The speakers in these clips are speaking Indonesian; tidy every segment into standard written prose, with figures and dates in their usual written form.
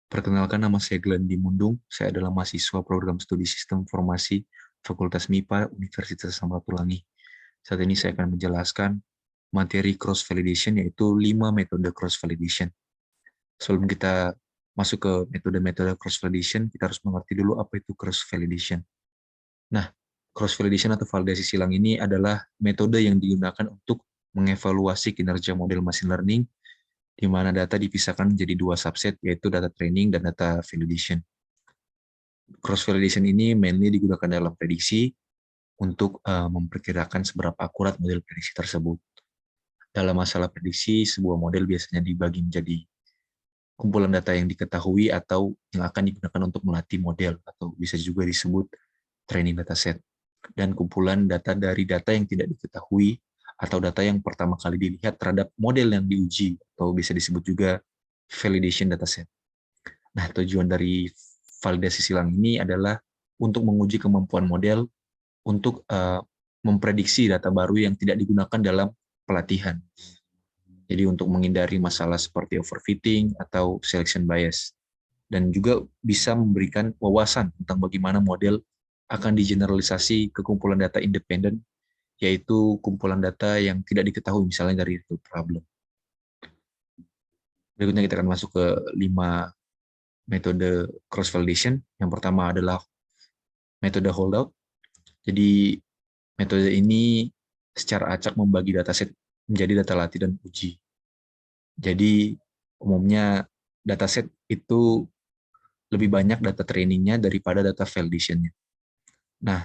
Perkenalkan, nama saya Glenn Dimundung. Saya adalah mahasiswa program studi Sistem Informasi Fakultas MIPA Universitas Samratulangi. Saat ini saya akan menjelaskan materi cross-validation, yaitu 5 metode cross-validation. Sebelum kita masuk ke metode-metode cross-validation, kita harus mengerti dulu apa itu cross-validation. Nah, cross-validation atau validasi silang ini adalah metode yang digunakan untuk mengevaluasi kinerja model machine learning, di mana data dipisahkan menjadi 2 subset, yaitu data training dan data validation. Cross-validation ini mainly digunakan dalam prediksi untuk memperkirakan seberapa akurat model prediksi tersebut. Dalam masalah prediksi, sebuah model biasanya dibagi menjadi kumpulan data yang diketahui atau yang akan digunakan untuk melatih model, atau bisa juga disebut training dataset, dan kumpulan data dari data yang tidak diketahui atau data yang pertama kali dilihat terhadap model yang diuji, atau bisa disebut juga validation dataset. Nah, tujuan dari validasi silang ini adalah untuk menguji kemampuan model untuk memprediksi data baru yang tidak digunakan dalam pelatihan. Jadi untuk menghindari masalah seperti overfitting atau selection bias. Dan juga bisa memberikan wawasan tentang bagaimana model akan digeneralisasi ke kumpulan data independen, yaitu kumpulan data yang tidak diketahui, misalnya dari real problem. Berikutnya kita akan masuk ke 5 metode cross-validation. Yang pertama adalah metode holdout. Jadi metode ini secara acak membagi dataset menjadi data latih dan uji. Jadi umumnya dataset itu lebih banyak data trainingnya daripada data validation-nya. Nah,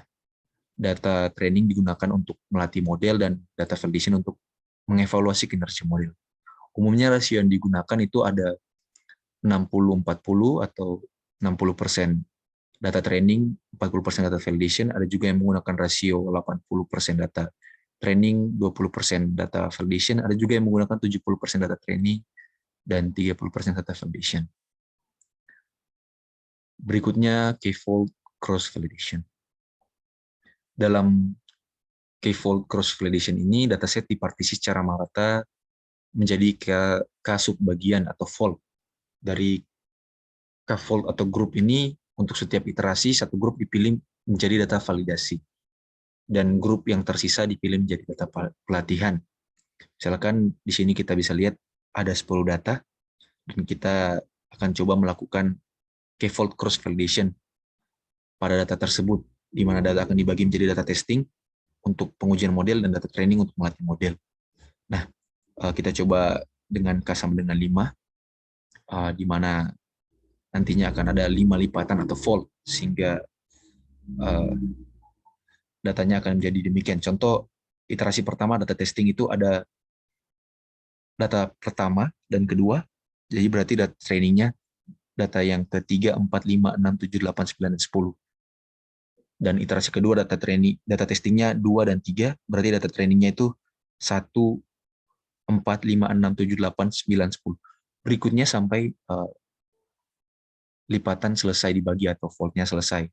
data training digunakan untuk melatih model dan data validation untuk mengevaluasi kinerja model. Umumnya rasio yang digunakan itu ada 60-40 atau 60% data training, 40% data validation. Ada juga yang menggunakan rasio 80% data training, 20% data validation. Ada juga yang menggunakan 70% data training dan 30% data validation. Berikutnya, k-fold cross-validation. Dalam k-fold cross-validation ini, dataset dipartisi secara merata menjadi k-subbagian atau fold. Dari k-fold atau grup ini, untuk setiap iterasi, satu grup dipilih menjadi data validasi. Dan grup yang tersisa dipilih menjadi data pelatihan. Misalkan di sini kita bisa lihat ada 10 data, dan kita akan coba melakukan k-fold cross-validation pada data tersebut, di mana data akan dibagi menjadi data testing untuk pengujian model dan data training untuk melatih model. Nah, kita coba dengan K sama dengan 5, di mana nantinya akan ada 5 lipatan atau fold, sehingga datanya akan menjadi demikian. Contoh, iterasi pertama data testing itu ada data pertama dan kedua, jadi berarti data trainingnya data yang ketiga, 4, 5, 6, 7, 8, 9, dan 10. Dan iterasi kedua data testingnya 2 dan 3, berarti data trainingnya itu 1, 4, 5, 6, 7, 8, 9, 10. Berikutnya sampai lipatan selesai dibagi atau fold-nya selesai.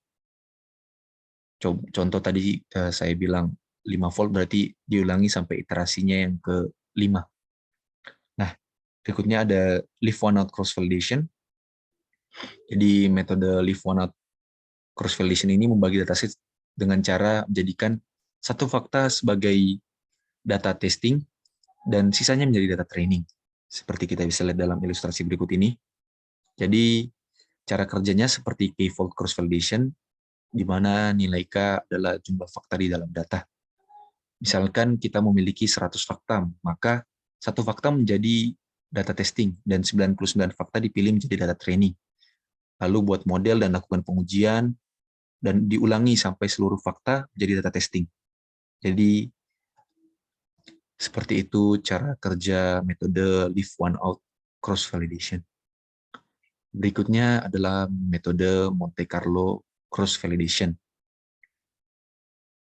Contoh tadi saya bilang 5 fold, berarti diulangi sampai iterasinya yang ke-5. Nah, berikutnya ada leave one out cross-validation. Jadi metode leave one out cross-validation ini membagi dataset dengan cara menjadikan satu fakta sebagai data testing dan sisanya menjadi data training. Seperti kita bisa lihat dalam ilustrasi berikut ini. Jadi cara kerjanya seperti k-fold cross-validation, di mana nilai K adalah jumlah fakta di dalam data. Misalkan kita memiliki 100 fakta, maka satu fakta menjadi data testing dan 99 fakta dipilih menjadi data training. Lalu buat model dan lakukan pengujian, dan diulangi sampai seluruh fakta menjadi data testing. Jadi, seperti itu cara kerja metode leave one out cross-validation. Berikutnya adalah metode Monte Carlo cross-validation.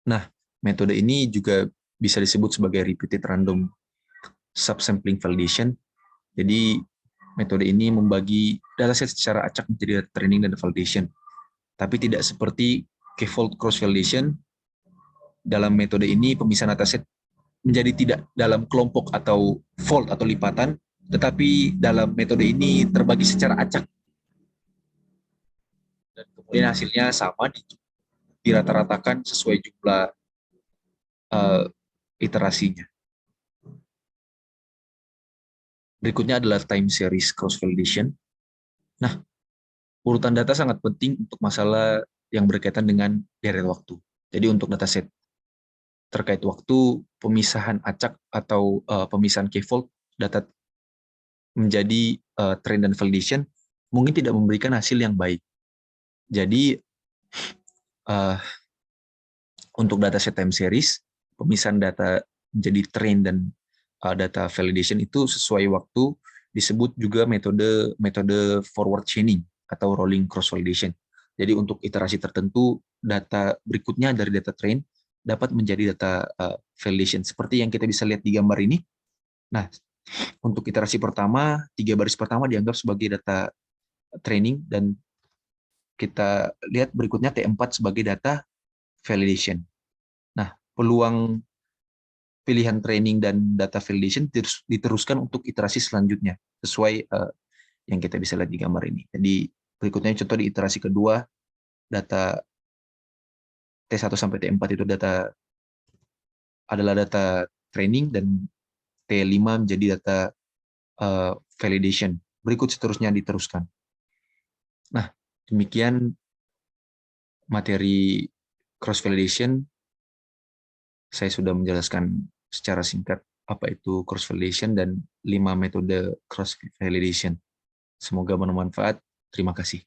Nah, metode ini juga bisa disebut sebagai repeated random subsampling validation. Jadi, metode ini membagi dataset secara acak menjadi data training dan validation. Tapi tidak seperti k-fold cross-validation. Dalam metode ini, pemisahan dataset menjadi tidak dalam kelompok atau fold atau lipatan, tetapi dalam metode ini terbagi secara acak. kemudian hasilnya sama, dirata-ratakan sesuai jumlah iterasinya. Berikutnya adalah time series cross validation. Nah, urutan data sangat penting untuk masalah yang berkaitan dengan deret waktu. Jadi untuk dataset terkait waktu, pemisahan acak atau pemisahan k-fold data menjadi trend dan validation mungkin tidak memberikan hasil yang baik. Jadi untuk dataset time series, pemisahan data menjadi trend dan data validation itu sesuai waktu, disebut juga metode forward chaining atau rolling cross validation. Jadi untuk iterasi tertentu, data berikutnya dari data trend dapat menjadi data validation. Seperti yang kita bisa lihat di gambar ini. Nah, untuk iterasi pertama, 3 baris pertama dianggap sebagai data training, dan kita lihat berikutnya T4 sebagai data validation. Nah, peluang pilihan training dan data validation diteruskan untuk iterasi selanjutnya, sesuai yang kita bisa lihat di gambar ini. Jadi berikutnya contoh di iterasi kedua, data T1 sampai T4 itu adalah data training, dan T5 menjadi data validation. Berikut seterusnya diteruskan. Nah, demikian materi cross validation. Saya sudah menjelaskan secara singkat apa itu cross validation dan 5 metode cross validation. Semoga bermanfaat. Terima kasih.